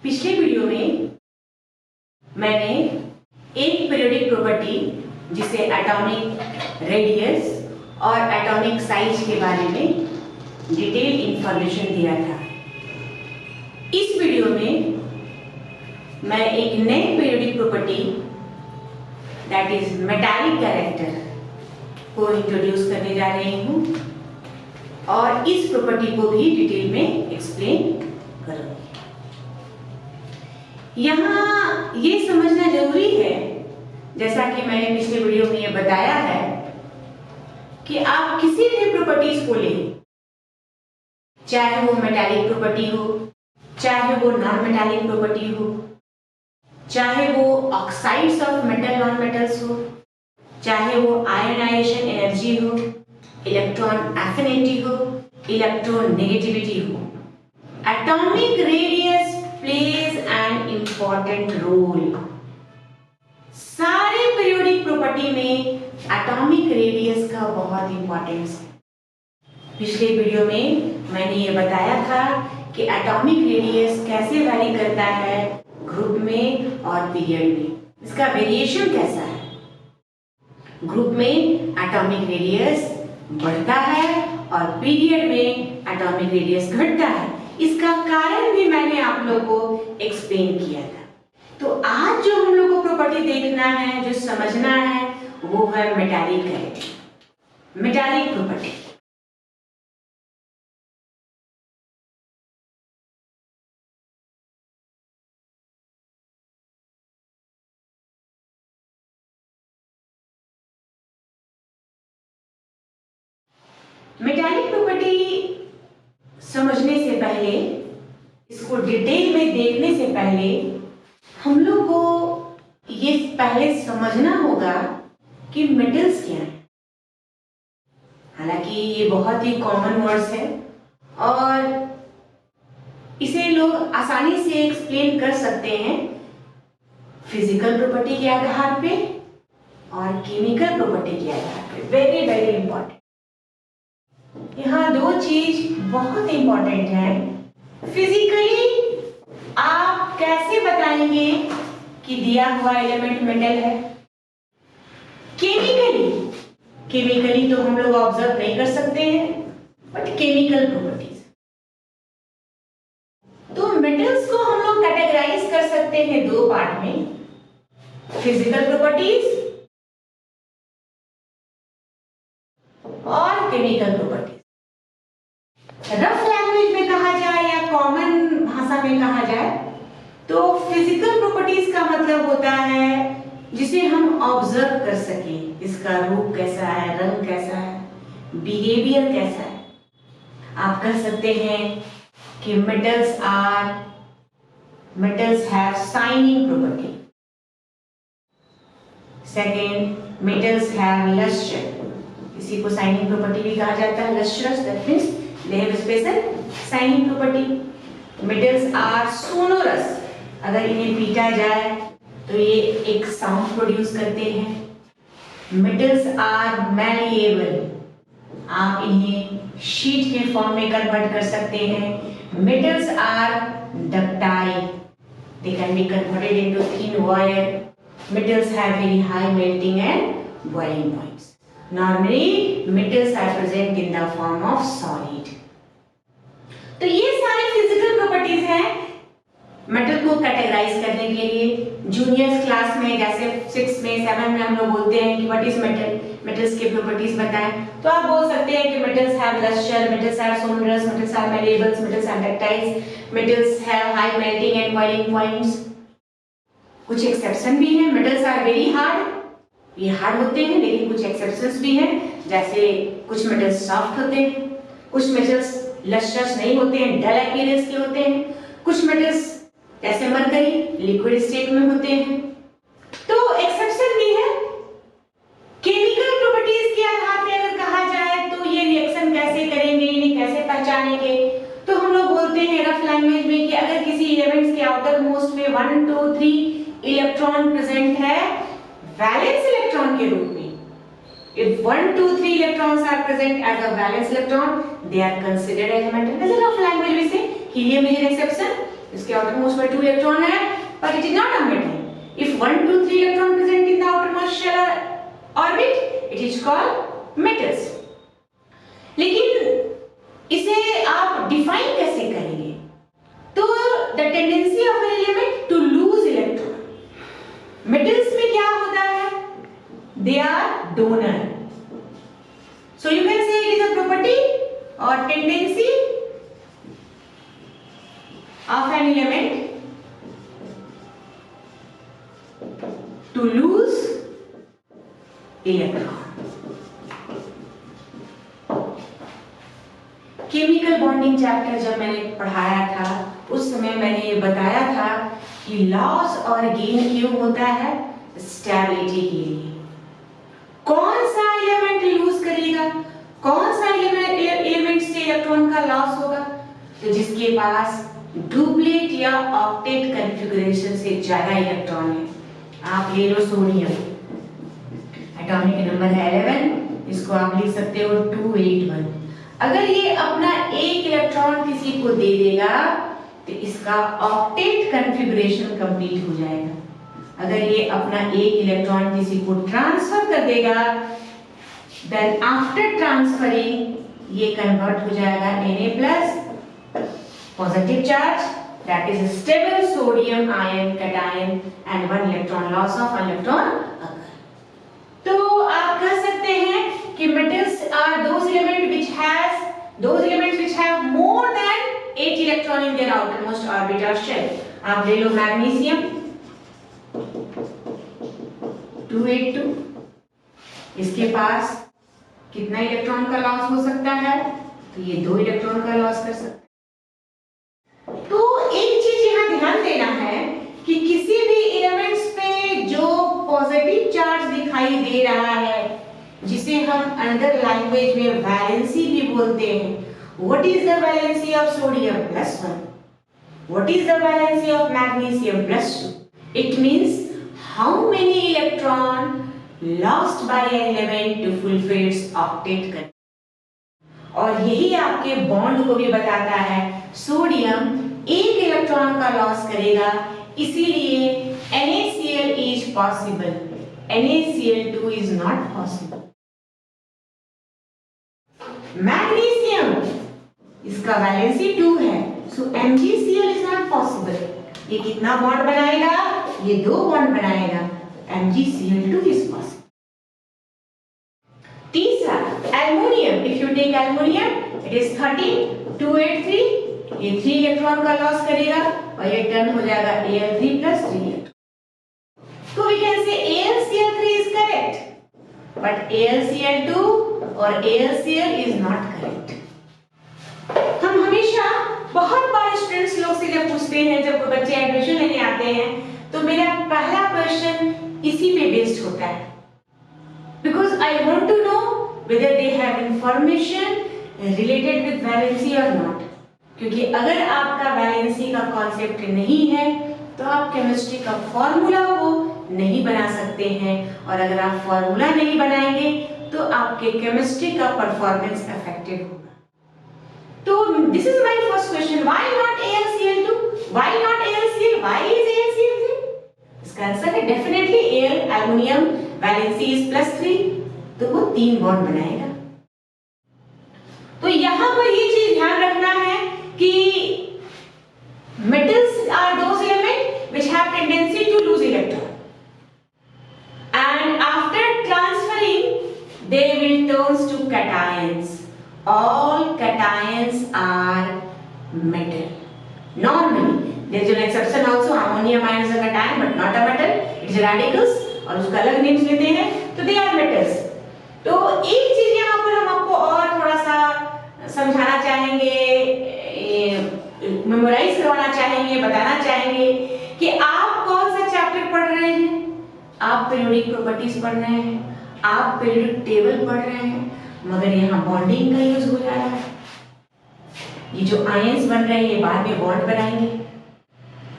पिछले वीडियो में मैंने एक पीरियोडिक प्रॉपर्टी जिसे एटॉमिक रेडियस और एटॉमिक साइज के बारे में डिटेल इंफॉर्मेशन दिया था। इस वीडियो में मैं एक नई periodic property that is metallic character को इंट्रोड्यूस करने जा रही हूँ और इस प्रॉपर्टी को भी डिटेल में एक्सप्लेन करूँगी। यहाँ ये समझना जरूरी है, जैसा कि मैंने पिछले वीडियो में ये बताया है, कि आप किसी भी प्रॉपर्टीज को लें, चाहे वो मेटालिक प्रॉपर्टी हो, चाहे वो नॉन मेटालिक प्रॉपर्टी हो, चाहे वो oxides of metal non metals हो, चाहे वो आयनाइजेशन एनर्जी हो, इलेक्ट्रॉन एफिनिटी हो, इलेक्ट्रॉन नेगेटिविटी हो, atomic radius plays an important role. सारे पीरियोडिक प्रॉपर्टी में एटॉमिक रेडियस का बहुत इंपॉर्टेंस है। पिछले वीडियो में मैंने ये बताया था कि एटॉमिक रेडियस कैसे वैरी करता है ग्रुप में और पीरियड में, इसका वेरिएशन कैसा है। ग्रुप में एटॉमिक रेडियस बढ़ता है और पीरियड में एटॉमिक रेडियस घटता है। इसका कारण भी मैंने आप लोगों को एक्सप्लेन किया था। तो आज जो हम लोग को प्रॉपर्टी देखना है, जो समझना है, वो है metallic character, metallic property. Metallic property समझने से पहले, इसको डिटेल में देखने से पहले हम लोग को ये पहले समझना होगा कि मेटल्स क्या है। हालांकि ये बहुत ही कॉमन वर्ड्स है और इसे लोग आसानी से एक्सप्लेन कर सकते हैं फिजिकल प्रॉपर्टी के आधार पे और केमिकल प्रॉपर्टी के आधार पे। Very very important. यहाँ दो चीज बहुत इंपॉर्टेंट है। फिजिकली आप कैसे बताएंगे कि दिया हुआ एलिमेंट मेटल है। केमिकली तो हम लोग ऑब्जर्व नहीं कर सकते हैं, बट केमिकल प्रॉपर्टीज, तो मेटल्स को हम लोग कैटेगराइज कर सकते हैं दो पार्ट में, फिजिकल प्रॉपर्टीज और केमिकल प्रॉपर्टीज। रफ लैंग्वेज में कहा जाए या कॉमन भाषा में कहा जाए तो फिजिकल प्रॉपर्टीज का मतलब होता है जिसे हम ऑब्जर्व कर सकें, इसका रूप कैसा है, रंग कैसा है, बिहेवियर कैसा है। आप कह सकते हैं कि metals have shining property. Second, metals have lustre, इसी को शाइनिंग प्रॉपर्टी भी कहा जाता है। Lustrous, that means they have special shining property. Metals are sonorous, अगर इन्हें पीटा जाए तो ये एक साउंड प्रोड्यूस करते हैं। मेटल्स आर malleable, आप इन्हें शीट के फॉर्म में कन्वर्ट कर सकते हैं। Metals are ductile, they can be converted into thin wire. Metals have very high melting and boiling points. Normally metals are present in the form of solid. तो ये सारे फिजिकल प्रॉपर्टीज हैं metal को categorise करने के लिए। Juniors class में जैसे 6 में 7 में हम लोग बोलते हैं कि व्हाट इज मेटल, मेटल्स के प्रॉपर्टीज बताएं, तो आप बोल सकते हैं कि metals have lustre, metals are sonorous, metals are malleables, metals are ductiles, metals have high melting and boiling points. कुछ एक्सेप्शन भी हैं। मेटल्स आर वेरी हार्ड, ये हार्ड होते हैं, लेकिन कुछ एक्सेप्शंस भी हैं, जैसे कुछ मेटल्स सॉफ्ट होते हैं, कुछ मेटल्स लस्ट्रस नहीं होते हैं, डल अपीयरेंस के होते हैं, कुछ मेटल्स जैसे मरकरी लिक्विड स्टेट में होते हैं। तो एक्सेप्शन भी है। केमिकल प्रॉपर्टीज के आधार पर अगर कहा जाए तो ये रिएक्शन कैसे करेंगे, इन्हें कैसे पहचानेंगे, तो हम लोग बोलते हैं रफ लैंग्वेज में कि अगर किसी एलिमेंट्स के आउटर मोस्ट में 1 2 3 इलेक्ट्रॉन प्रेजेंट है वैलेंस इलेक्ट्रॉन के रूप में, if 1 2 3 electrons are present as a valence electron, they are considered as metal. As a rough language we say, helium is an exception, इसके outermost पर 2 electron है, but it is not a metal. If 1, 2, 3 electron present in the outermost shell orbit, it is called metals. लेकिन इसे आप define कैसे करेंगे? तो the tendency of an element to lose electron. Metals में क्या होता है? They are donor. So you can say it is a property or tendency of an element to lose electron. Chemical bonding chapter जब मैंने पढ़ाया था उस समय मैंने ये बताया था कि लॉस और गेन क्यों होता है? स्टेबिलिटी के लिए। कौन सा एलिमेंट लूज करेगा, कौन सा एलिमेंट से इलेक्ट्रॉन का लॉस होगा? तो जिसके पास डुप्लेट या ऑक्टेट कॉन्फ़िगरेशन से ज्यादा इलेक्ट्रॉन है। आप ले लो सोडियम, एटॉमिक नंबर है 11, इसको आप लिख सकते हो 281। अगर ये अपना एक इलेक्ट्रॉन किसी को दे देगा तो इसका ऑक्टेट कॉन्फ़िगरेशन कंप्लीट हो जाएगा। अगर ये अपना एक इलेक्ट्रॉन किसी को ट्रांसफर कर देगा, देन आफ्टर ट्रांसफरिंग ये कन्वर्ट हो जाएगा Na+ positive charge, that is stable sodium ion cation and 1 electron loss of 1 electron. तो आप कह सकते हैं कि metals are those elements which have more than 8 electron in their outermost orbit or shell. आप ले लो मैग्नीशियम 282, इसके पास कितना इलेक्ट्रॉन का लॉस हो सकता है? तो ये 2 इलेक्ट्रॉन का लॉस कर सकता है। तो एक चीज यहाँ ध्यान देना है कि किसी भी एलिमेंट्स पे जो पॉजिटिव चार्ज दिखाई दे रहा है, जिसे हम अनदर लैंग्वेज में वैलेंसी भी बोलते हैं। What is the valency of sodium? +1. What is the valency of magnesium? +2. It means how many electron lost by an element to fulfill its octet condition. और यही आपके बॉन्ड को भी बताता है। सोडियम एक इलेक्ट्रॉन का लॉस करेगा, इसीलिए NaCl is possible. NaCl2 is not possible. Magnesium इसका वैलेंसी 2 है, सो MgCl is not possible. ये कितना बॉन्ड बनाएगा? ये 2 बॉन्ड बनाएगा, MgCl2 is possible. तीसरा aluminium, if you take aluminium it is 13, 283, ये 3 इलेक्ट्रॉन का लॉस करेगा और ये टर्न हो जाएगा Al3 + 3 इलेक्ट्रॉन। तो we can say AlCl3 is correct, but AlCl2 और AlCl is not correct. हम हमेशा बहुत बार स्टूडेंट्स लोग से जब पूछते हैं, जब बच्चे एडमिशन लेने आते हैं, तो मेरा पहला क्वेश्चन इसी पे बेस्ड होता है, because I want to know whether they have information related with valency और नॉट। क्योंकि अगर आपका वैलेंसी का कॉन्सेप्ट नहीं है तो आप केमिस्ट्री का फॉर्मूला को नहीं बना सकते हैं, और अगर आप फॉर्मूला नहीं बनाएंगे तो आपके केमिस्ट्री का परफॉर्मेंस अफेक्टेड होगा। तो this is my first question, why not AlCl2, why not AlCl, why is AlCl3? इसका आंसर है डेफिनेटली एल्युमिनियम वैलेंसी इज +3, तो वो 3 बॉन्ड बनाएगा। तो यहां पर ये चीज ध्यान रखना है कि metals are those elements which have tendency to lose electron, and after transferring they will turn to cations. All cations are metal. Normally there is an exception also, ammonium ion is a cation but not a metal, it is radicals और उसका अलग names लेते हैं, तो they are metals. तो एक चीज यहाँ पर हम आपको और थोड़ा सा समझाना चाहेंगे, मेमोराइज करवाना चाहेंगे, बताना चाहेंगे कि आप कौन सा चैप्टर पढ़ रहे हैं। आप पीरियोडिक प्रॉपर्टीज पढ़ रहे हैं, आप पीरियोडिक टेबल पढ़ रहे हैं, मगर यहाँ बॉन्डिंग का यूज हो रहा है। ये जो आयंस बन रहे हैं ये बाद में बॉन्ड बनाएंगे,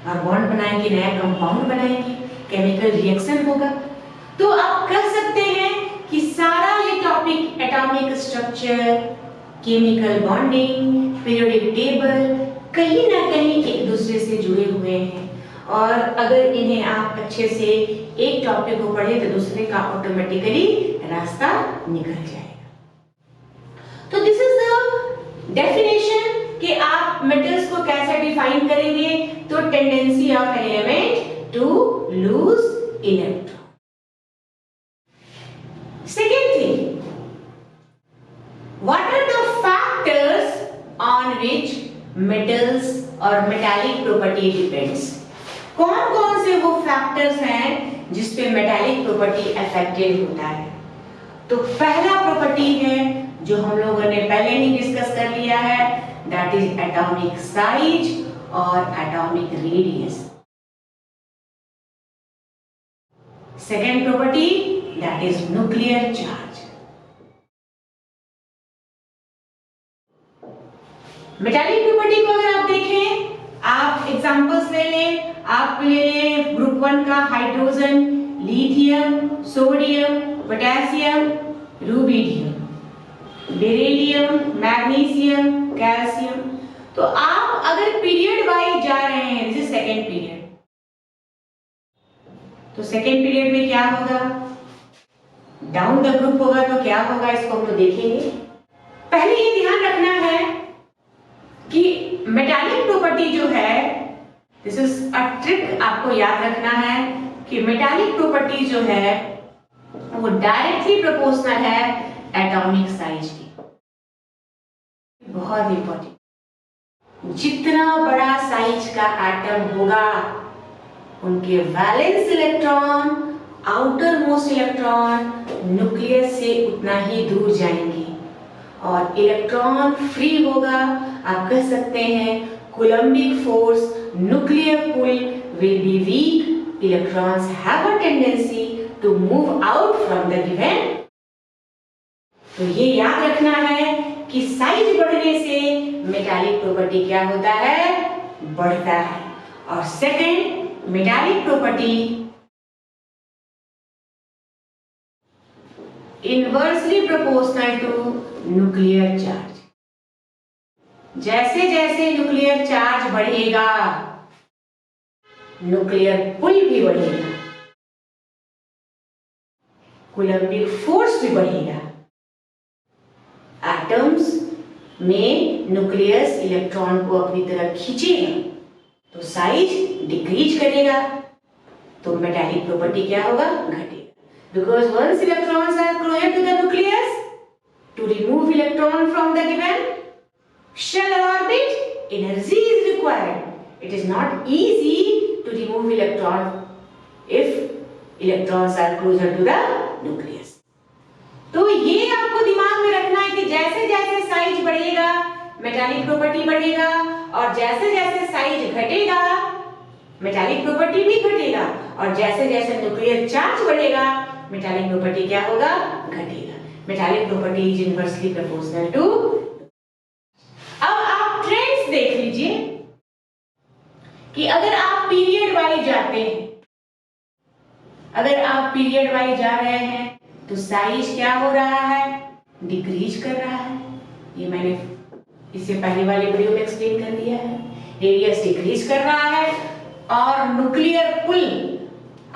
और बॉन्ड बनाएंगे नया कंपाउंड बनाएंगे, केमिकल रिएक्शन होगा। तो आप कह सकते हैं कि सारा ये topic atomic structure, chemical bonding, periodic table, कहीं ना कहीं एक दूसरे से जुड़े हुए हैं, और अगर इन्हें आप अच्छे से एक टॉपिक को पढ़े तो दूसरे का ऑटोमेटिकली रास्ता निकल जाएगा। तो दिस इज द डेफिनेशन कि आप मेटल्स को कैसे डिफाइन करेंगे। तो tendency of an element to lose electron. Second thing, what are the factors on which metals और मेटालिक प्रॉपर्टी डिपेंड्स। कौन कौन से वो फैक्टर्स हैं जिसपे मेटालिक प्रॉपर्टी अफेक्टेड होता है। तो पहला प्रॉपर्टी है जो हम लोगों ने पहले ही डिस्कस कर लिया है, दैट इज एटॉमिक साइज और atomic radius. Second property that is nuclear charge. Metallic property को अगर आप देखें, आप एग्जांपल्स ले लें, आप ले लें ग्रुप 1 का hydrogen, lithium, sodium, potassium, rubidium, beryllium, magnesium, calcium. तो आप अगर पीरियड वाइज जा रहे हैं, दिस इज सेकेंड पीरियड, तो सेकेंड पीरियड में क्या होगा, डाउन द ग्रुप होगा तो क्या होगा, इसको हम लोग देखेंगे। पहले ये ध्यान रखना है कि मेटालिक प्रॉपर्टी जो है, दिस इज अ ट्रिक आपको याद रखना है कि मेटालिक प्रॉपर्टी जो है वो डायरेक्टली प्रोपोर्शनल है एटॉमिक साइज की। बहुत इंपॉर्टेंट, जितना बड़ा साइज का एटम होगा उनके valence electron, outer most electron nucleus से उतना ही दूर जाएंगे और इलेक्ट्रॉन फ्री होगा। आप कह सकते हैं coulombic force, nuclear pull will be weak, electrons have a tendency to move out from the given। तो ये याद रखना है कि साइज बढ़ने से मेटालिक प्रॉपर्टी क्या होता है, बढ़ता है। और second, metallic property inversely proportional to nuclear charge. जैसे जैसे न्यूक्लियर चार्ज बढ़ेगा न्यूक्लियर पुल भी बढ़ेगा, कूलम्बिक फोर्स भी बढ़ेगा। एटम्स में न्यूक्लियस इलेक्ट्रॉन को अपनी तरफ खींचेगा तो साइज डिक्रीज करेगा, तो मेटालिक प्रॉपर्टी क्या होगा, घटेगा। Because once electrons are closer to the nucleus, to remove electron from the given shell orbit, energy is required. It is not easy to remove electron if electrons are closer to the nucleus. तो ये आपको दिमाग में रखना है कि जैसे जैसे साइज बढ़ेगा मेटालिक प्रॉपर्टी बढ़ेगा, और जैसे जैसे साइज घटेगा मेटालिक प्रॉपर्टी भी घटेगा, और जैसे जैसे न्यूक्लियर चार्ज बढ़ेगा मेटालिक प्रॉपर्टी क्या होगा, घटेगा। Metallic property is inversely proportional to. देख लीजिए कि अगर आप पीरियड वाइज जाते हैं, अगर आप पीरियड वाइज जा रहे हैं तो साइज क्या हो रहा है, डिक्रीज कर रहा है। ये मैंने इससे पहले वाले वीडियो में एक्सप्लेन कर दिया है। रेडियस डिक्रीज कर रहा है और न्यूक्लियर पुल,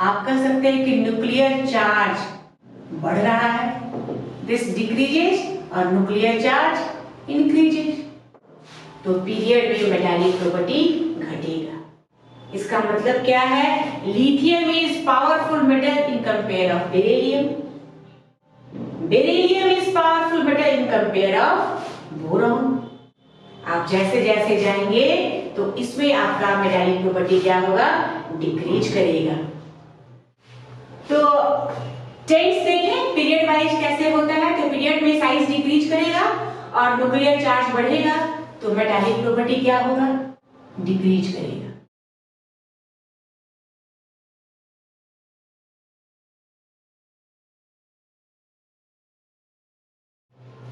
आप कह सकते हैं कि न्यूक्लियर चार्ज बढ़ रहा है, दिस डिक्रीजेस और न्यूक्लियर चार्ज इंक्रीजेस। तो पीरियड में मेटालिक प्रॉपर्टी घटेगा। इसका मतलब क्या है, lithium is powerful metal in compare of beryllium, beryllium is powerful metal in compare of boron. आप जैसे जैसे जाएंगे तो इसमें आपका मेटालिक प्रॉपर्टी क्या होगा, डिक्रीज करेगा। तो टेंस देखें पीरियड वाइज कैसे होता है, तो पीरियड में साइज डिक्रीज करेगा और न्यूक्लियर चार्ज बढ़ेगा तो मेटालिक प्रॉपर्टी क्या होगा, डिक्रीज करेगा।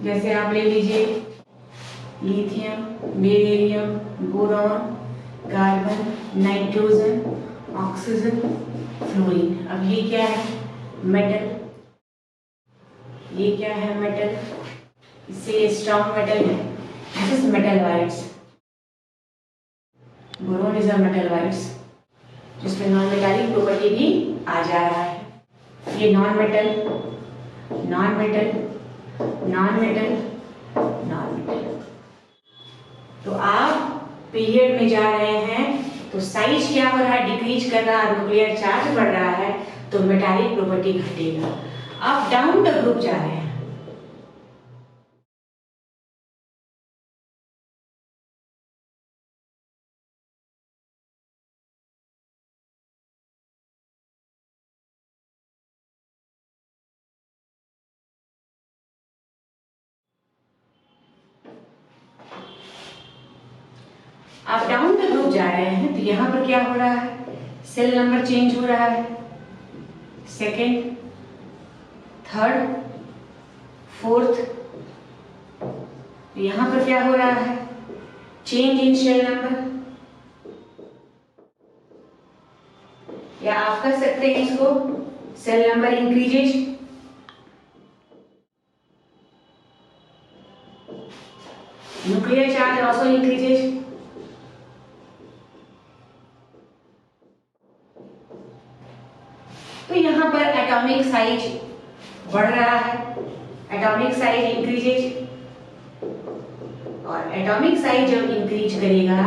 जैसे आप ले लीजिए lithium, beryllium, boron, carbon, nitrogen, oxygen, fluorine. अब ये क्या है, मेटल, ये क्या है, मेटल, इससे स्ट्रॉन्ग मेटल है, this is metalloids. Boron is a metalloids, जिसमें नॉन मेटालिक प्रॉपर्टी भी आ जा रहा है। ये non metal, non metal, non metal, non metal. तो आप पीरियड में जा रहे हैं तो साइज क्या हो रहा है, डिक्रीज कर रहा है, न्यूक्लियर चार्ज बढ़ रहा है, तो मेटालिक प्रॉपर्टी घटेगा। आप डाउन द ग्रुप जा रहे हैं। आप डाउन द ग्रुप जा रहे हैं तो यहाँ पर क्या हो रहा है, सेल नंबर चेंज हो रहा है, सेकेंड, थर्ड, फोर्थ। यहाँ पर क्या हो रहा है, चेंज इन सेल नंबर। या आप कर सकते हैं इसको, shell number increases, nuclear charge also increases. तो यहाँ पर एटॉमिक साइज बढ़ रहा है, एटॉमिक साइज इंक्रीजेज। और एटॉमिक साइज जब इंक्रीज करेगा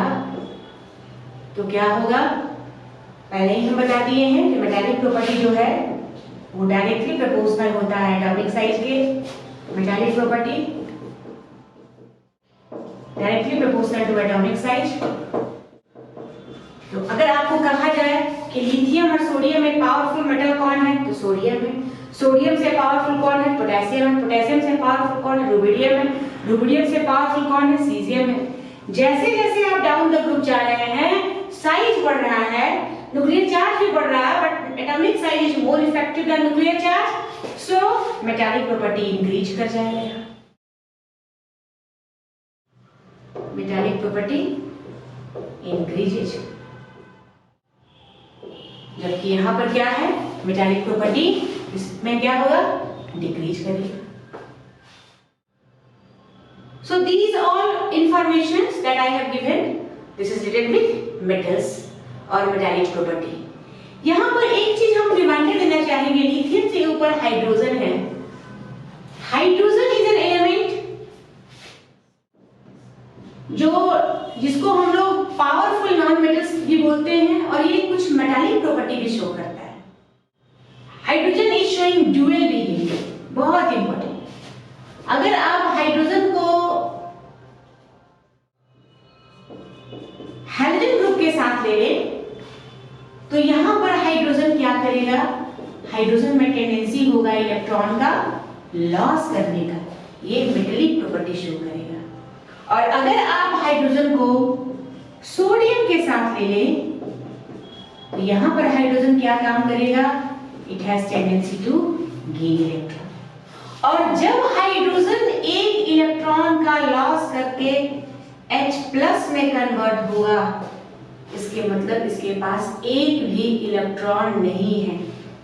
तो क्या होगा, पहले ही हम बता दिए हैं कि मेटालिक प्रॉपर्टी जो है वो डायरेक्टली प्रोपोर्शनल होता है एटॉमिक साइज के। Metallic property directly proportional to atomic size. तो अगर आपको कहा जाए कि लिथियम और सोडियम में पावरफुल मेटल कौन है, तो सोडियम है। सोडियम से पावरफुल कौन है, पोटेशियम है। पोटेशियम से पावरफुल कौन है, रुबिडियम है। रुबिडियम से पावरफुल कौन है, सीजियम है। जैसे जैसे आप डाउन द ग्रुप जा रहे हैं, साइज बढ़ रहा है, न्यूक्लियर चार्ज भी बढ़ रहा है, but atomic size is more effective than nuclear charge, so metallic property increase कर जाएगा। Metallic property increases. जबकि यहाँ पर क्या है, मेटालिक प्रॉपर्टी इसमें क्या होगा, डिक्रीज करेगा। So these all informations that I have given, this is written with metals और metallic property। यहाँ पर एक चीज हम रिमाइंडर देना चाहेंगे, लिथियम से ऊपर हाइड्रोजन है। हाइड्रोजन इज एन एलिमेंट जिसको हम लोग पावरफुल नॉन मेटल्स भी बोलते हैं, और ये कुछ मेटालिक प्रॉपर्टी भी शो करता है। Hydrogen is showing dual behaviour, बहुत इंपॉर्टेंट। अगर आप हाइड्रोजन को हैलोजन ग्रुप के साथ ले लें तो यहां पर हाइड्रोजन क्या करेगा, हाइड्रोजन में टेंडेंसी होगा इलेक्ट्रॉन का लॉस करने का, ये मेटालिक प्रॉपर्टी शो करेगा। और अगर आप हाइड्रोजन को सोडियम के साथ ले लें तो यहां पर हाइड्रोजन क्या काम करेगा, it has tendency to gain electron. और जब हाइड्रोजन एक इलेक्ट्रॉन का लॉस करके H+ में कन्वर्ट होगा, इसके मतलब इसके पास एक भी इलेक्ट्रॉन नहीं है,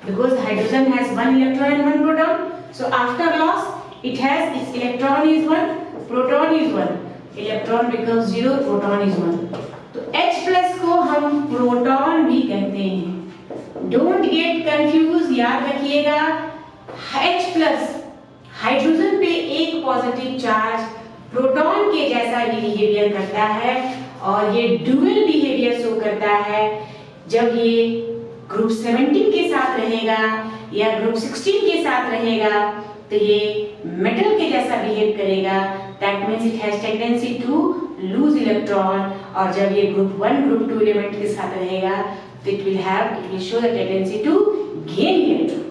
because hydrogen has one electron and one proton, so after loss it has its electron is one, proton is one, electron becomes 0, proton is 1। तो H+ को हम प्रोटॉन भी कहते हैं। डोंट गेट कंफ्यूज, याद रखिएगा H+ हाइड्रोजन पे एक पॉजिटिव चार्ज प्रोटॉन के जैसा ही बिहेवियर करता है, और ये डुअल बिहेवियर शो करता है। जब ये ग्रुप 17 के साथ रहेगा या ग्रुप 16 के साथ रहेगा तो ये मेटल के जैसा बिहेव करेगा, that means it has tendency to lose electron. और जब ये ग्रुप 1 ग्रुप 2 एलिमेंट के साथ रहेगा तो it will show the tendency to gain electron.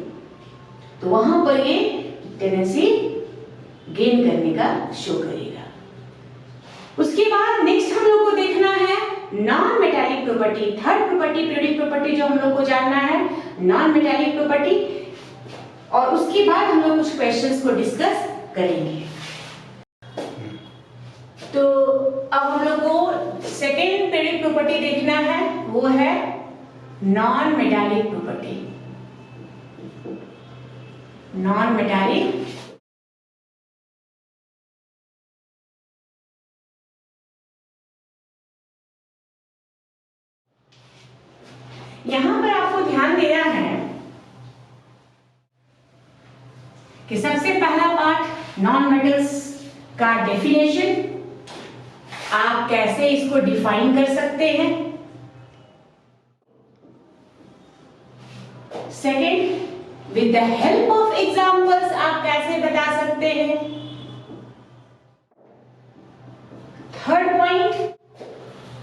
तो वहां पर ये टेंडेंसी गेन करने का शो करेगा। उसके बाद नेक्स्ट हम लोग को देखना है non metallic property, third property, periodic property जो हम लोग को जानना है, नॉन मेटालिक प्रॉपर्टी। और उसके बाद हम लोग कुछ क्वेश्चंस को डिस्कस करेंगे। तो अब हम लोग को सेकेंड पीरियोडिक प्रॉपर्टी देखना है, वो है non metallic property. Non metallic यहां पर आपको ध्यान देना है कि सबसे पहला पार्ट नॉन मेटल्स का डेफिनेशन, आप कैसे इसको डिफाइन कर सकते हैं। Second, with the help of examples आप कैसे बता सकते हैं। थर्ड पॉइंट,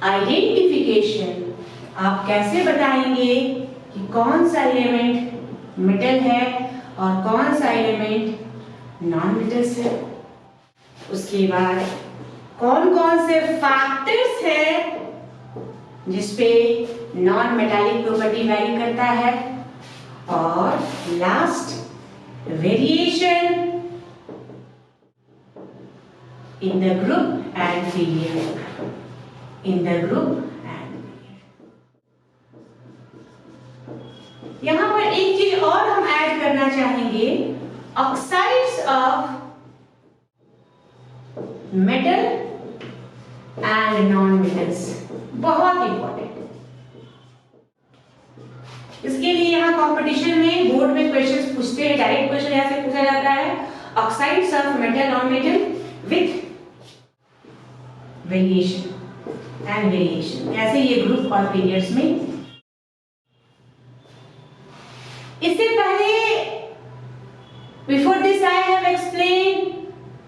आइडेंटिफिकेशन, आप कैसे बताएंगे कि कौन सा एलिमेंट मेटल है और कौन सा एलिमेंट नॉन मेटल्स है। उसके बाद कौन कौन से फैक्टर्स हैं जिसपे नॉन मेटालिक प्रॉपर्टी वैरी करता है। और last, variation in the group and failure, in the group and failure. यहां पर एक चीज और हम ऐड करना चाहेंगे, oxides of metal and non metals, बहुत इंपॉर्टेंट। इसके लिए यहाँ कंपटीशन में बोर्ड में क्वेश्चंस पूछते हैं, डायरेक्ट क्वेश्चन यहाँ से पूछा जाता है, oxides of metal non metal with variation and variation, ऐसे ये ग्रुप और पीरियड्स में। इससे पहले before this I have explain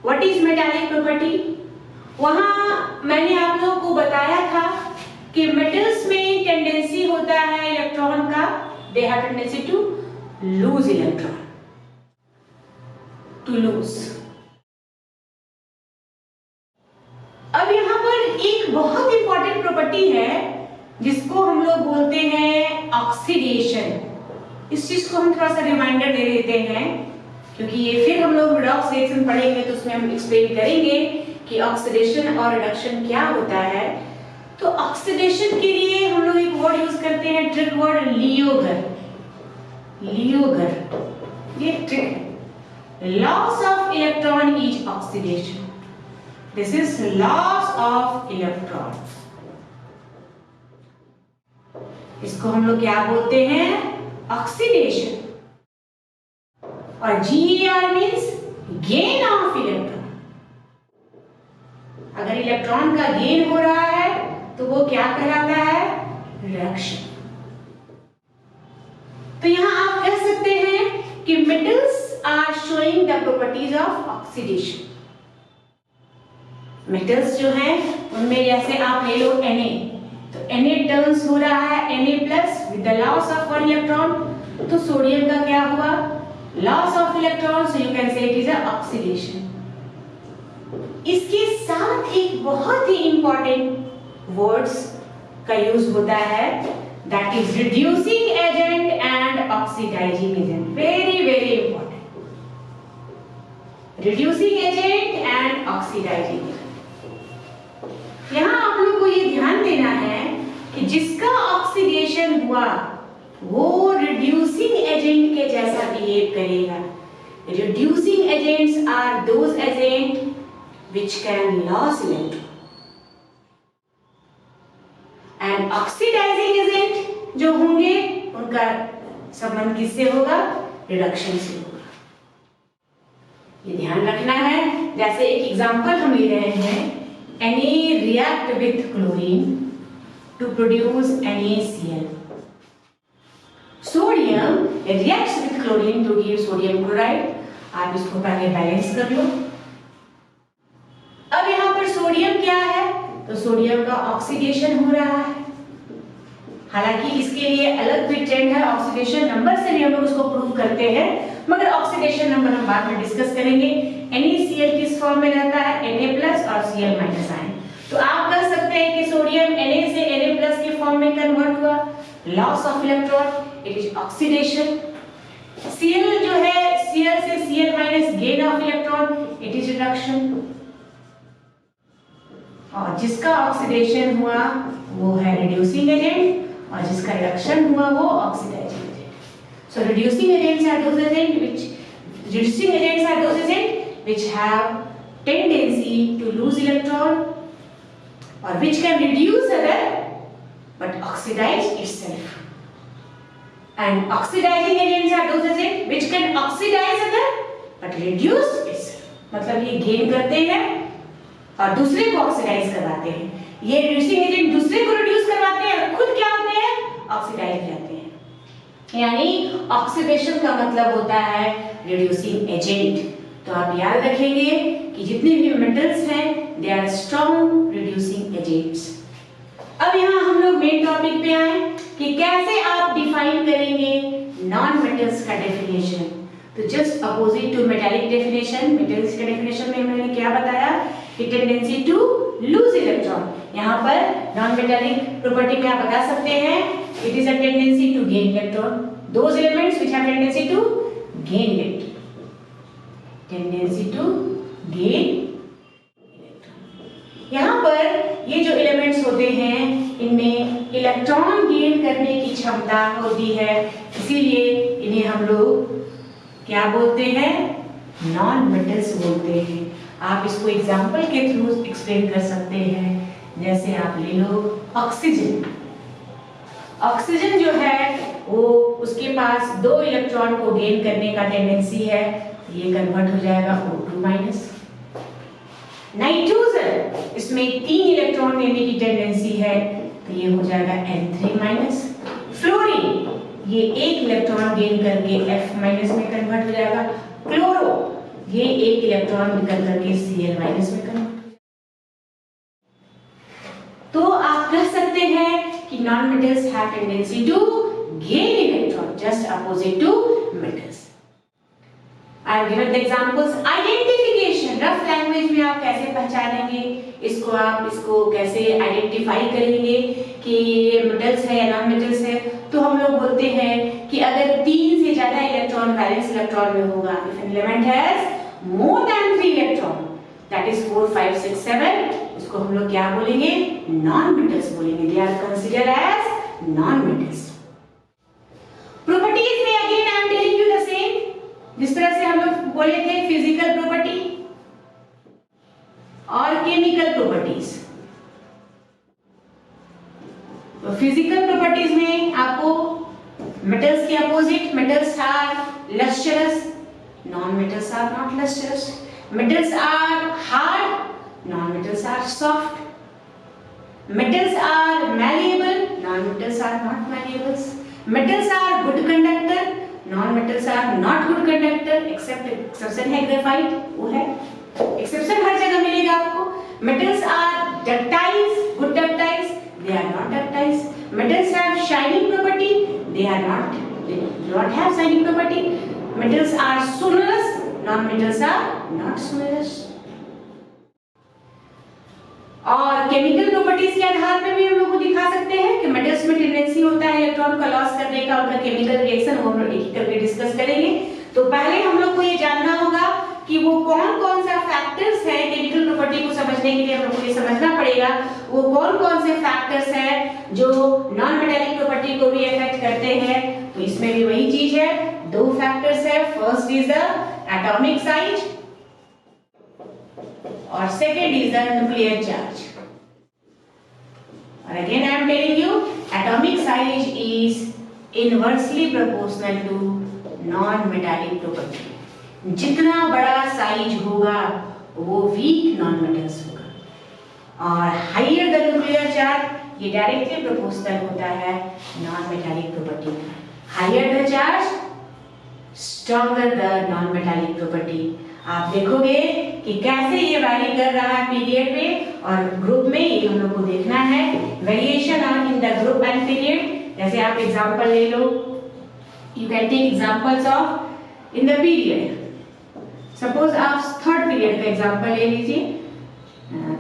what is metallic property. वहां मैंने आप लोगों को बताया था कि मेटल्स में टेंडेंसी होता है इलेक्ट्रॉन का, they have tendency to lose electron, to lose. अब यहां पर एक बहुत इंपॉर्टेंट प्रॉपर्टी है जिसको हम लोग बोलते हैं ऑक्सीडेशन। इस चीज को हम थोड़ा सा रिमाइंडर दे देते हैं क्योंकि ये फिर हम लोग रिडॉक्स रिएक्शन पढ़ेंगे तो उसमें हम एक्सप्लेन करेंगे कि ऑक्सीडेशन और रिडक्शन क्या होता है। तो ऑक्सीडेशन के लिए हम लोग एक वर्ड यूज करते हैं, ट्रिक वर्ड लियोगर। लियोगर ये ट्रिक है। Loss of electron is oxidation, this is loss of electron. इसको हम लोग क्या बोलते हैं, ऑक्सीडेशन। और GER means gain of electron. अगर इलेक्ट्रॉन का गेन हो रहा है तो वो क्या कहलाता है, रिडक्शन। तो यहां आप कह सकते हैं कि metals are showing the properties of oxidation. Metals जो हैं उनमें जैसे आप ले लो Na, तो Na टर्न्स हो रहा है Na+ with the loss of one electron. तो सोडियम का क्या हुआ, loss of electron, so you can say it is a oxidation. इसके साथ एक बहुत ही इंपॉर्टेंट वर्ड्स का यूज होता है, that is reducing agent and oxidising agent. Very very important, reducing agent and oxidising agent. यहां आप लोग को ये ध्यान देना है कि जिसका ऑक्सीडेशन हुआ वो रिड्यूसिंग एजेंट के जैसा बिहेव करेगा। Reducing agents are those agent which can lose electron and oxidizing agent जो होंगे उनका संबंध किससे होगा, रिडक्शन से होगा। ये ध्यान रखना है। जैसे एक एग्जांपल हम ले रहे हैं, Na react with chlorine to produce NaCl. Sodium reacts with chlorine to give sodium chloride। आप इसको पहले बैलेंस कर लो। अब यहाँ पर सोडियम क्या है, तो सोडियम का ऑक्सीडेशन हो रहा है। हालांकि इसके लिए अलग भी ट्रेंड है, ऑक्सीडेशन नंबर से भी हम लोग उसको प्रूव करते हैं, मगर ऑक्सीडेशन नंबर हम बाद में डिस्कस करेंगे। NaCl किस फॉर्म में रहता है, Na+ और Cl- आयन। तो आप कह सकते हैं कि सोडियम Na से Na+ के फॉर्म में कन्वर्ट हुआ, loss of electron, it is oxidation. Cl जो है Cl से Cl- gain of electron, it is reduction. और जिसका ऑक्सीडेशन हुआ वो है रिड्यूसिंग एजेंट और जिसका रिडक्शन हुआ वो oxidising agent. So reducing agents are those agent which have tendency to lose electron or which can reduce other but oxidize itself। And oxidizing agents are those agents which can oxidize other but reduce its, मतलब ये gain करते हैं और दूसरे को oxidise करवाते हैं। ये रिड्यूसिंग एजेंट दूसरे को रिड्यूस करवाते हैं और खुद क्या होते हैं, ऑक्सीडाइज हो जाते हैं। यानी ऑक्सीडेशन का मतलब होता है रिड्यूसिंग एजेंट। तो आप याद रखेंगे कि जितने भी मेटल्स हैं they are strong reducing agents. अब यहाँ हम लोग मेन टॉपिक पे आए कि कैसे आप डिफाइन करेंगे नॉन मेटल्स का डेफिनेशन। तो just opposite to metallic definition, metals के डेफिनेशन में मैंने क्या बताया कि टेंडेंसी टू लूज इलेक्ट्रॉन। यहाँ पर नॉन मेटालिक प्रॉपर्टी में आप बता सकते हैं it is a tendency to gain electron, those elements which have tendency to gain electron, tendency to gain. यहाँ पर ये जो एलिमेंट्स होते हैं इनमें इलेक्ट्रॉन गेन करने की क्षमता होती है, इसीलिए इन्हें हम लोग क्या बोलते हैं, नॉन मेटल्स बोलते हैं। आप इसको एग्जांपल के थ्रू एक्सप्लेन कर सकते हैं। जैसे आप ले लो ऑक्सीजन। ऑक्सीजन जो है वो उसके पास 2 इलेक्ट्रॉन को गेन करने का टेंडेंसी है, ये कन्वर्ट हो जाएगा O2-। नाइट्रोजन, इसमें 3 इलेक्ट्रॉन लेने की टेंडेंसी है, तो ये हो जाएगा N3-। फ्लोरीन, ये 1 इलेक्ट्रॉन गेन करके F- में कन्वर्ट हो जाएगा। क्लोरो, ये 1 इलेक्ट्रॉन निकल करके Cl- में कन्वर्ट। तो आप कह सकते हैं कि non metals have tendency to gain electron just opposite to metals. I have given the examples. Identification, rough language में आप कैसे पहचानेंगे इसको, आप इसको कैसे आइडेंटिफाई करेंगे कि ये मेटल्स है या नॉन मेटल्स है। तो हम लोग बोलते हैं कि अगर 3 से ज्यादा इलेक्ट्रॉन वैलेंस इलेक्ट्रॉन में होगा, if an element has more than 3 electron, that is 4, 5, 6, 7, इसको हम लोग क्या बोलेंगे, नॉन मेटल्स बोलेंगे। They are considered as non metals. Properties में again I am telling you the same, जिस तरह से हम लोग बोले थे फिजिकल प्रॉपर्टी और केमिकल प्रॉपर्टीज। तो फिजिकल प्रॉपर्टीज में आपको मेटल्स के opposite, metals are lustrous, non metals are not lustrous. Metals are hard, non metals are soft. Metals are malleable, non metals are not malleable. Metals are good conductor, non metals are not good conductor, except exception है graphite, वो है exception हर जगह मिलेगा आपको। Metals are ductiles, good ductiles, they are not डक्टाइल्स। Metals have shining property, they are not, they do not have shining property. Metals are sonorous, non-metals are not sonorous. और chemical properties के आधार पर भी हम लोग को दिखा सकते हैं कि मेटल्स में टेंडेंसी होता है इलेक्ट्रॉन का लॉस करने का, उनका केमिकल रिएक्शन हम लोग एक करके डिस्कस करेंगे। तो पहले हम लोग को ये जानना होगा कि वो कौन कौन सा फैक्टर्स है, केमिकल प्रॉपर्टी को समझने के लिए हम लोग को ये समझना पड़ेगा वो कौन कौन से फैक्टर्स हैं जो नॉन मेटालिक प्रॉपर्टी को भी अफेक्ट करते हैं। तो इसमें भी वही चीज है, 2 फैक्टर्स है, first is the atomic size और second is the nuclear charge. और again I am telling you atomic size is inversely proportional to non metallic property. जितना बड़ा साइज होगा वो वीक नॉन मेटल्स होगा और हाइयर द न्यूक्लियर चार्ज ये directly proportional होता है नॉन मेटालिक प्रॉपर्टी का। Higher the charge stronger the non metallic property. आप देखोगे कि कैसे ये वैरी कर रहा है पीरियड में और ग्रुप में, ये हम लोग को देखना है variation on in the group and period. जैसे आप एग्जांपल ले लो, you can take examples of in the period. Suppose आप थर्ड पीरियड का एग्जांपल ले लीजिए।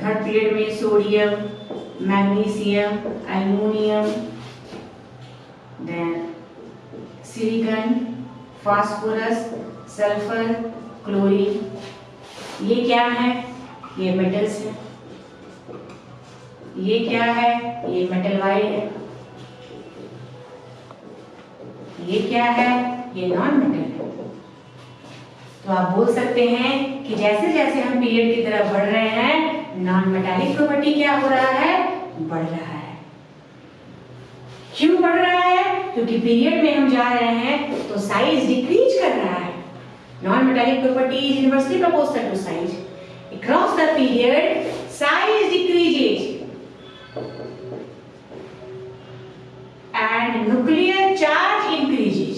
थर्ड पीरियड में sodium, magnesium, aluminium, then silicon, phosphorus, sulphur, chlorine, ये क्या है, ये मेटल्स है। ये क्या है, ये मेटल वाइड है। ये क्या है, ये नॉन मेटल है। तो आप बोल सकते हैं कि जैसे जैसे हम पीरियड की तरफ बढ़ रहे हैं नॉन मेटालिक प्रॉपर्टी क्या हो रहा है, बढ़ रहा है। क्यों बढ़ रहा है? क्योंकि पीरियड में हम जा रहे हैं तो साइज डिक्रीज कर रहा है। Non metallic property is inversely proportional to size. Across the period size decreases and nuclear charge increases.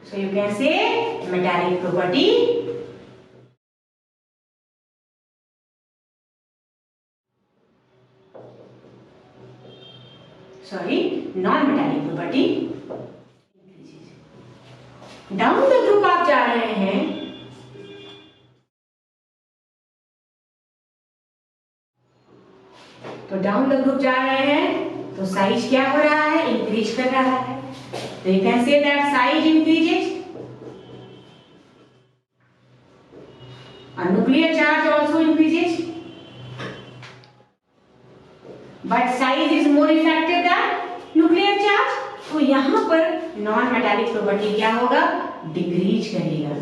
So you can say metallic property. Sorry, non-metallic property increases. Down the group आप जा रहे हैं तो down the group जा रहे हैं तो size क्या हो रहा है, इंक्रीज कर रहा है। तो you can say that size increases and nuclear charge also increases, but size is more effective than nuclear charge। तो यहाँ पर नॉन मेटालिक प्रॉपर्टी क्या होगा, डिक्रीज करेगा।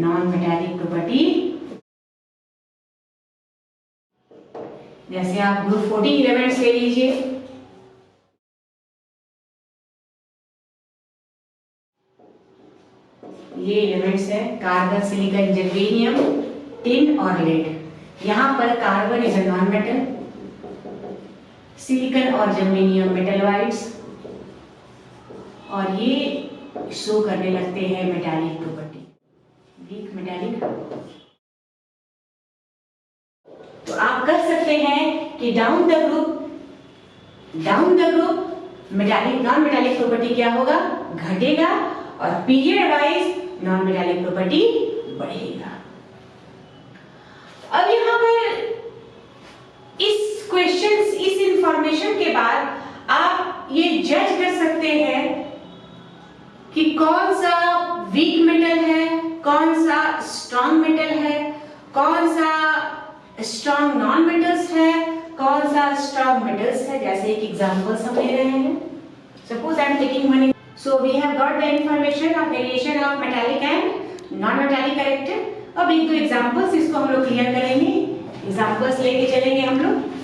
नॉन मेटालिक प्रॉपर्टी जैसे आप ग्रुप 14 एलिमेंट्स ले लीजिए, ये एलिमेंट्स है कार्बन, सिलिकॉन, जर्मेनियम, टिन और लेड। यहाँ पर carbon is a non metal, silicon और जर्मेनियम मेटलॉइड्स, और ये शो करने लगते हैं मेटालिक प्रॉपर्टी, वीक मेटालिक। तो आप कर सकते हैं कि down the group metallic non metallic property क्या होगा, घटेगा, और period wise non metallic property बढ़ेगा। अब यहाँ पर इस क्वेश्चंस, इस इंफॉर्मेशन के बाद आप ये जज कर सकते हैं कि कौन सा वीक मेटल है, कौन सा स्ट्रॉन्ग मेटल है, कौन सा स्ट्रॉन्ग नॉन मेटल्स है, कौन सा स्ट्रॉन्ग मेटल्स है। जैसे एक एग्जांपल्स हम ले रहे हैं, suppose I am taking one, so we have got the information of variation of metallic and non metallic character. अब एक दो एग्जांपल्स इसको हम लोग क्लियर करेंगे, एग्जांपल्स लेके चलेंगे हम लोग।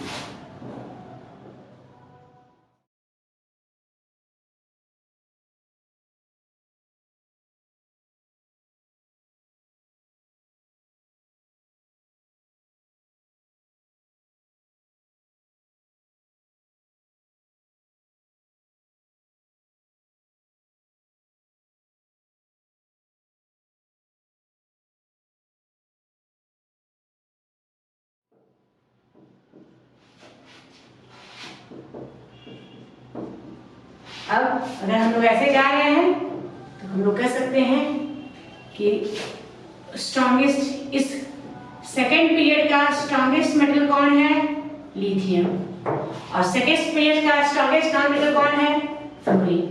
अब अगर हम लोग ऐसे जा रहे हैं तो हम लोग कह सकते हैं कि स्ट्रॉन्गेस्ट, इस सेकेंड पीरियड का स्ट्रॉन्गेस्ट मेटल कौन है, लिथियम, और सेकेंड पीरियड का स्ट्रॉन्गेस्ट नॉन मेटल कौन है, फ्लोरीन।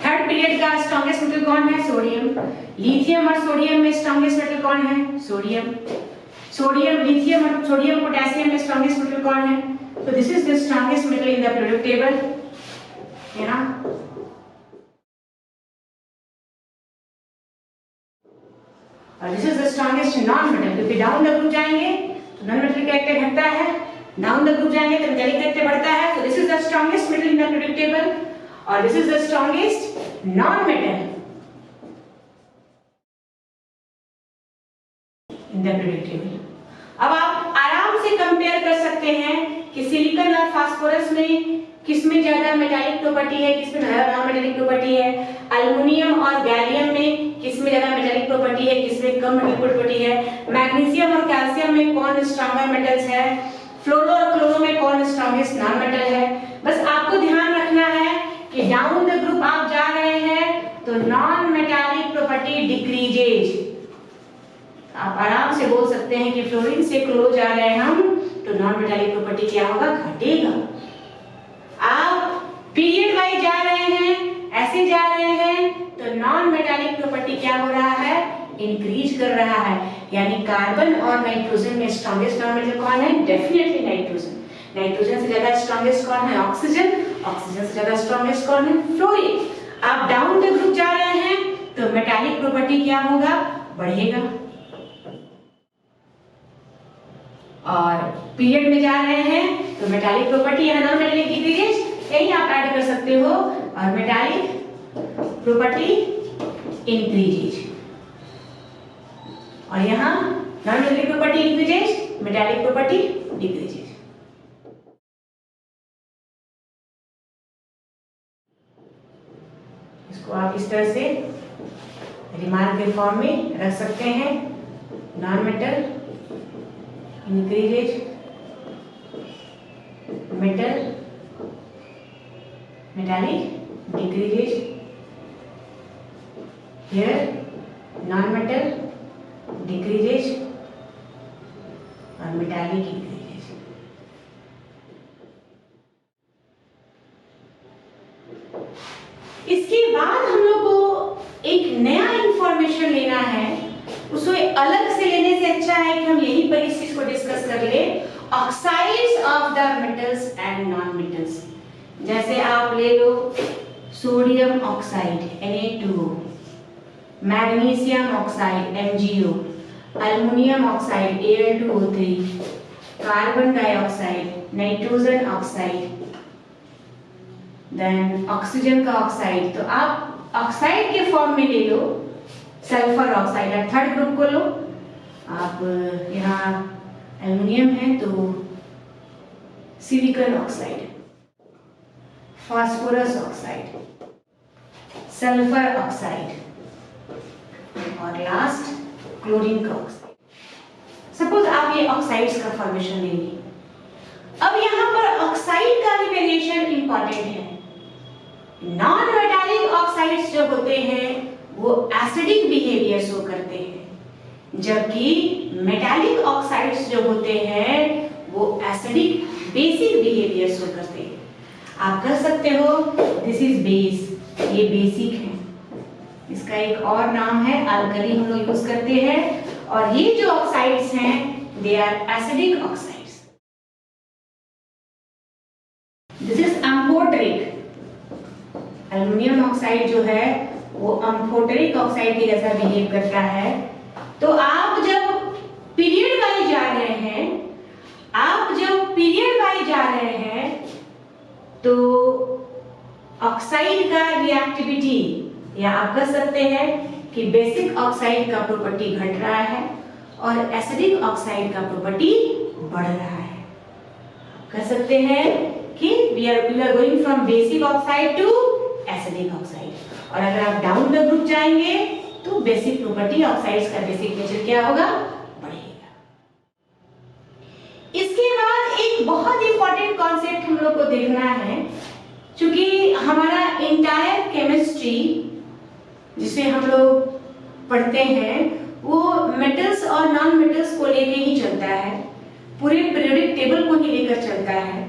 थर्ड पीरियड का स्ट्रॉन्गेस्ट मेटल कौन है, सोडियम। लिथियम और सोडियम में स्ट्रॉन्गेस्ट मेटल कौन है, सोडियम। सोडियम, लिथियम और सोडियम पोटेशियम में स्ट्रॉन्गेस्ट मेटल कौन है। So this is the strongest metal in the periodic table, है ना। और this is the strongest non-metal, क्योंकि डाउन द ग्रुप जाएंगे तो नॉन मेटल कैरेक्टर घटता है, डाउन द ग्रुप जाएंगे तो मेटालिक कैरेक्टर बढ़ता है। So this is the strongest metal in the periodic table, और this is the strongest non-metal in the periodic table। अब आप आराम से कंपेयर कर सकते हैं कि सिलिकॉन और फास्फोरस में किसमें ज्यादा मेटालिक प्रॉपर्टी है, किसमें नॉन मेटालिक प्रॉपर्टी है। एल्युमिनियम और गैलियम में किसमें ज्यादा मेटालिक प्रॉपर्टी है, किसमें कम मेटालिक प्रॉपर्टी है। मैग्नीशियम और कैल्शियम में कौन स्ट्रॉन्गर मेटल्स है। फ्लोरो और क्लोरो में कौन स्ट्रॉन्गेस्ट नॉन मेटल है। बस आपको ध्यान रखना है कि डाउन द ग्रुप आप जा रहे हैं तो नॉन मेटालिक प्रॉपर्टी डिक्रीजेज। आप आराम से बोल सकते हैं कि फ्लोरीन से क्लोरो जा रहे हैं हम तो नॉन मेटालिक प्रॉपर्टी क्या होगा, घटेगा। आप पीरियड वाइज जा रहे हैं, ऐसे जा रहे हैं तो नॉन मेटालिक प्रॉपर्टी क्या हो रहा है, इंक्रीज कर रहा है। यानी कार्बन और नाइट्रोजन में स्ट्रॉन्गेस्ट नॉन मेटल कौन है, डेफिनेटली नाइट्रोजन। नाइट्रोजन से ज्यादा स्ट्रॉन्गेस्ट कौन है, ऑक्सीजन। ऑक्सीजन से ज्यादा स्ट्रॉन्गेस्ट कौन है, फ्लोरीन। आप डाउन द ग्रुप जा रहे हैं तो मेटालिक प्रॉपर्टी क्या होगा, बढ़ेगा। और पीरियड में जा रहे हैं तो मेटालिक प्रॉपर्टी या नॉन मेटालिक डिक्रीजेज यही आप ऐड कर सकते हो, और मेटालिक प्रॉपर्टी इंक्रीजेज, और यहाँ non metallic property increases, metallic property decreases. इसको आप इस तरह से रिमार्क के फॉर्म में रख सकते हैं, non metal increases, metal metallic decreases, here non metal decreases और मेटालिक इंक्रीजेज। इसके बाद हम लोग को एक नया इंफॉर्मेशन लेना है, उसको अलग से लेने से अच्छा है कि हम यहीं पर इस चीज को डिस्कस कर ले, oxides of the metals and non metals. जैसे आप ले लो sodium oxide Na2O, magnesium oxide MgO, aluminium oxide Al2O3, carbon dioxide, nitrogen oxide, then oxygen का ऑक्साइड। तो आप ऑक्साइड के फॉर्म में ले लो सल्फर ऑक्साइड, और थर्ड ग्रुप को लो आप, यहाँ एल्युमिनियम है तो silicon oxide, phosphorus oxide, sulphur oxide और लास्ट क्लोरीन का ऑक्साइड। सपोज आप ये ऑक्साइड्स का फॉर्मेशन लेंगे। अब यहाँ पर ऑक्साइड का भी वेरिएशन इंपॉर्टेंट है। नॉन मेटालिक ऑक्साइड्स जो होते हैं वो एसिडिक बिहेवियर शो करते हैं, जबकि मेटालिक ऑक्साइड्स जो होते हैं वो एसिडिक बेसिक बिहेवियर शो करते हैं। आप कह सकते हो दिस इज बेस, ये बेसिक है। इसका एक और नाम है अल्कली, हम लोग यूज करते हैं। और ये जो ऑक्साइड्स हैं they are acidic oxides. This is amphoteric. Aluminium oxide जो है वो अम्फोटेरिक ऑक्साइड के जैसा बिहेव करता है। तो आप जब पीरियड वाइज जा रहे हैं, तो ऑक्साइड का रिएक्टिविटी, या आप कह सकते हैं कि बेसिक ऑक्साइड का प्रॉपर्टी घट रहा है और एसिडिक ऑक्साइड का प्रॉपर्टी बढ़ रहा है। कह सकते हैं कि we are going from basic oxide to acidic oxide. और अगर आप डाउन द ग्रुप जाएंगे तो बेसिक प्रॉपर्टी ऑक्साइड्स का बेसिक नेचर क्या होगा, बढ़ेगा। इसके बाद एक बहुत इंपॉर्टेंट कॉन्सेप्ट हम लोग को देखना है, क्योंकि हमारा इंटायर केमिस्ट्री जिसे हम लोग पढ़ते हैं वो मेटल्स और नॉन मेटल्स को लेकर ही चलता है, पूरे पीरियोडिक टेबल को ही लेकर चलता है।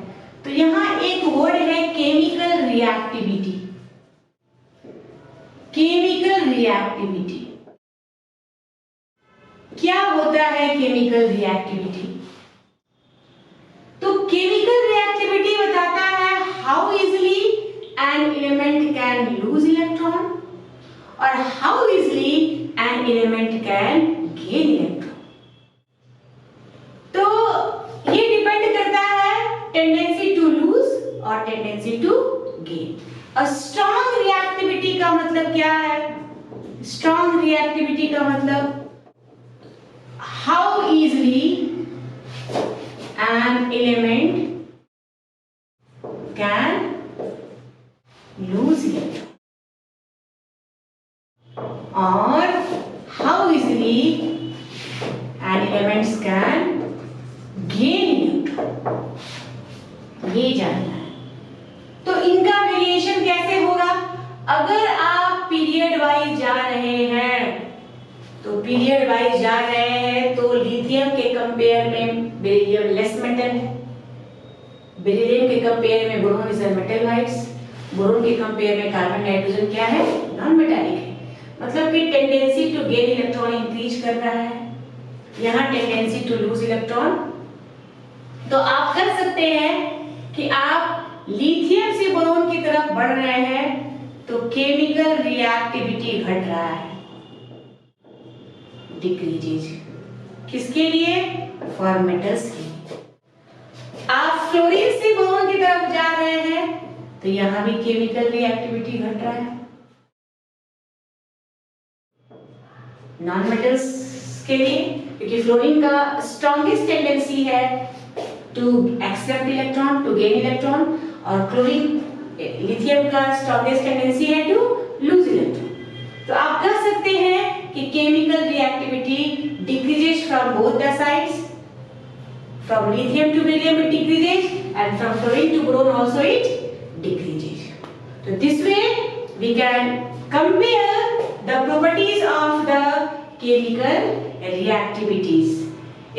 तो यहाँ एक वर्ड है केमिकल रिएक्टिविटी। केमिकल रिएक्टिविटी क्या होता है? केमिकल रिएक्टिविटी, तो केमिकल रिएक्टिविटी बताता है how easily an element can lose electron और how easily an element can gain electron. तो ये डिपेंड करता है टेंडेंसी टू लूज और टेंडेंसी टू गेन। और स्ट्रॉन्ग रिएक्टिविटी का मतलब क्या है? स्ट्रॉन्ग रिएक्टिविटी का मतलब how easily an element can lose electron और how easily an elements can gain electron, ये जानना है। तो इनका वेरिएशन कैसे होगा? अगर आप पीरियड वाइज जा रहे हैं तो लिथियम के कंपेयर में बेरिलियम लेस मेटल है, बेरिलियम के कंपेयर में boron is a metal wise, boron के कंपेयर में कार्बन नाइट्रोजन क्या है? नॉन मेटालिक है। मतलब कि tendency to gain electron increase कर रहा है, यहाँ टेंडेंसी टू लूज इलेक्ट्रॉन। तो आप कर सकते हैं कि आप लिथियम से बोरोन की तरफ बढ़ रहे हैं तो केमिकल रिएक्टिविटी घट रहा है, डिक्रीजेज। किसके लिए? फॉर मेटल्स के फ्लोरीन से बोरोन की तरफ जा रहे हैं तो यहां भी केमिकल रिएक्टिविटी घट रहा है। नॉन मेटल्स के लिए, क्योंकि फ्लोरीन का स्ट्रॉन्गेस्ट टेंडेंसी है to accept electron, to gain electron, और क्लोरीन लिथियम का स्ट्रॉन्गेस्ट टेंडेंसी है टू लूज इलेक्ट्रॉन। तो आप कह सकते हैं कि chemical reactivity decreases from both the sides, from lithium to beryllium it decreases and from fluorine to boron also it decreases. So this way we can compare the properties of the chemical reactivities.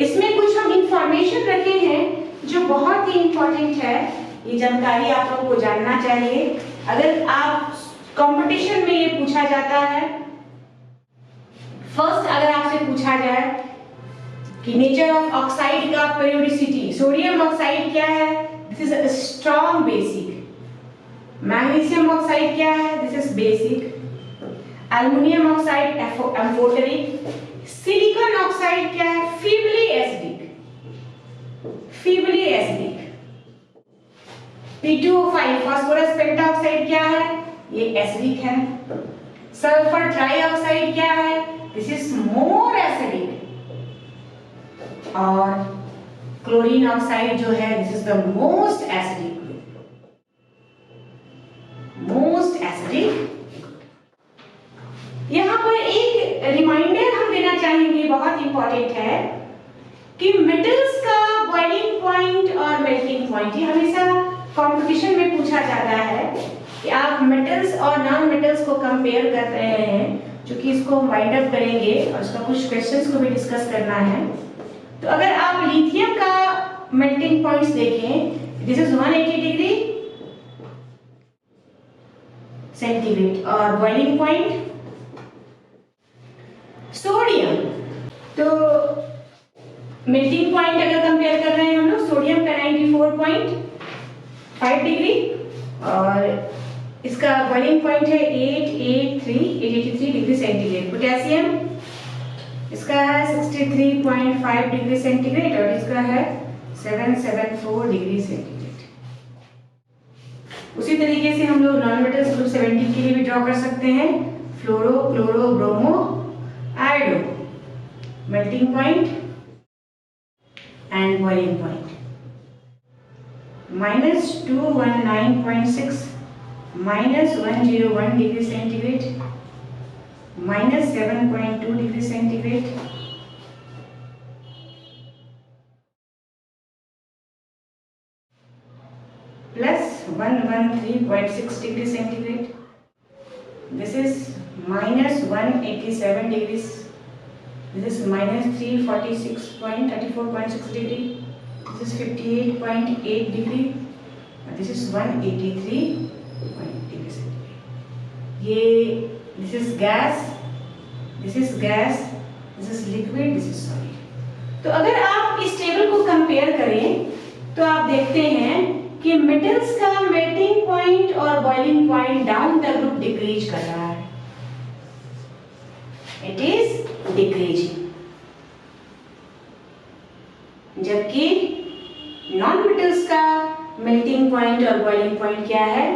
इसमें कुछ हम information रखे हैं जो बहुत ही important है, ये जानकारी आप लोगों को जानना चाहिए। अगर आप कंपटीशन में ये पूछा जाता है, फर्स्ट अगर आपसे पूछा जाए कि नेचर ऑफ ऑक्साइड का पेरियोडिसिटी, सोडियम ऑक्साइड क्या है, this is a strong basic. Magnesium oxide क्या है, this is basic. Aluminium oxide amphoteric. Silicon oxide क्या है, feebly acidic, feebly acidic. P2O5 phosphorus pentoxide क्या है, ये एसिडिक है। सल्फर ट्राइऑक्साइड क्या है, दिस इज मोर एसिडिक। और क्लोरीन ऑक्साइड जो है, this is the most acidic group, most acidic. यहां पर एक रिमाइंडर हम देना चाहेंगे, बहुत इंपॉर्टेंट है, कि मेटल्स का बॉइलिंग पॉइंट और मेल्टिंग पॉइंट, ये हमेशा कंपटीशन में पूछा जाता है कि आप मेटल्स और नॉन मेटल्स को कंपेयर कर रहे हैं, जो कि इसको हम वाइंड अप करेंगे और इसका कुछ क्वेश्चंस को भी डिस्कस करना है। तो अगर आप लिथियम का मेल्टिंग पॉइंट्स देखें, दिस इज 180 डिग्री सेंटीग्रेड, और बॉइलिंग पॉइंट सोडियम, तो मेल्टिंग पॉइंट अगर कंपेयर कर रहे हैं हम लोग, सोडियम का 94.5 डिग्री और इसका बॉइलिंग पॉइंट है 883 डिग्री सेंटीग्रेड। पोटेशियम इसका है 63.5 डिग्री सेंटीग्रेड और इसका है 774 डिग्री सेंटीग्रेड। उसी तरीके से हम लोग नॉन मेटल्स ग्रुप 17 के लिए भी ड्रॉ कर सकते हैं। Fluoro, chloro, bromo, iodo, melting point and boiling point. -219.6, -101 degree centigrade, -7.2 degree centigrade, +113.6 degree centigrade. This is -187 degrees. This is -346.34.6 degree. This is 58.8 degree. This is 183 degree centigrade. ये this is gas, this is liquid, this is solid. तो अगर आप इस table को compare करें तो आप देखते हैं कि मेटल्स का मेल्टिंग पॉइंट और boiling point down the group decrease कर रहा है, इट इज डिक्रीजिंग, जबकि नॉन मेटल्स का मेल्टिंग पॉइंट और बॉइलिंग पॉइंट क्या है,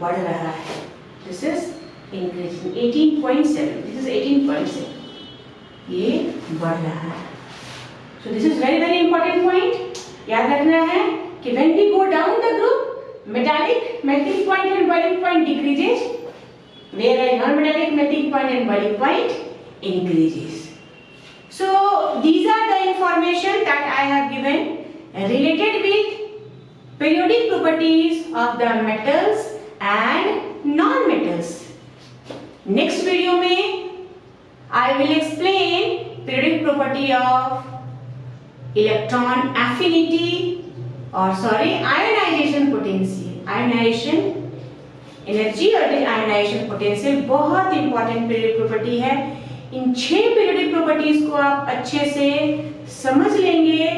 बढ़ रहा है। This is increasing 18.7, this is 18.7, ये बढ़ रहा है। So this is very very important point, याद रखना है कि when we go down the group, metallic melting point and boiling point decreases, whereas non-metallic melting point and boiling point increases. So these are the information that I have given related with periodic properties of the metals and non-metals. Next video में I will explain periodic property of electron affinity और ionization potential, ionization energy और ionization potential बहुत important periodic property है। इन 6 periodic properties को आप अच्छे से समझ लेंगे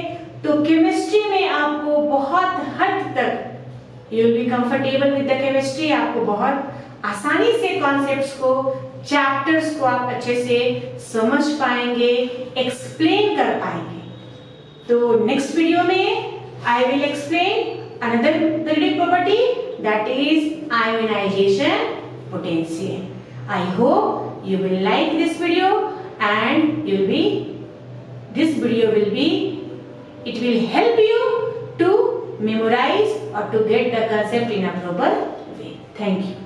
तो केमिस्ट्री में आपको बहुत हद तक you will be comfortable with the chemistry, आपको बहुत आसानी से कॉन्सेप्ट्स को, चैप्टर्स को आप अच्छे से समझ पाएंगे, एक्सप्लेन कर पाएंगे। तो नेक्स्ट वीडियो में I will explain another periodic property, that is ionization potential. I hope you will like this video, and this video will help you to memorize or to get the concept in a proper way. Thank you.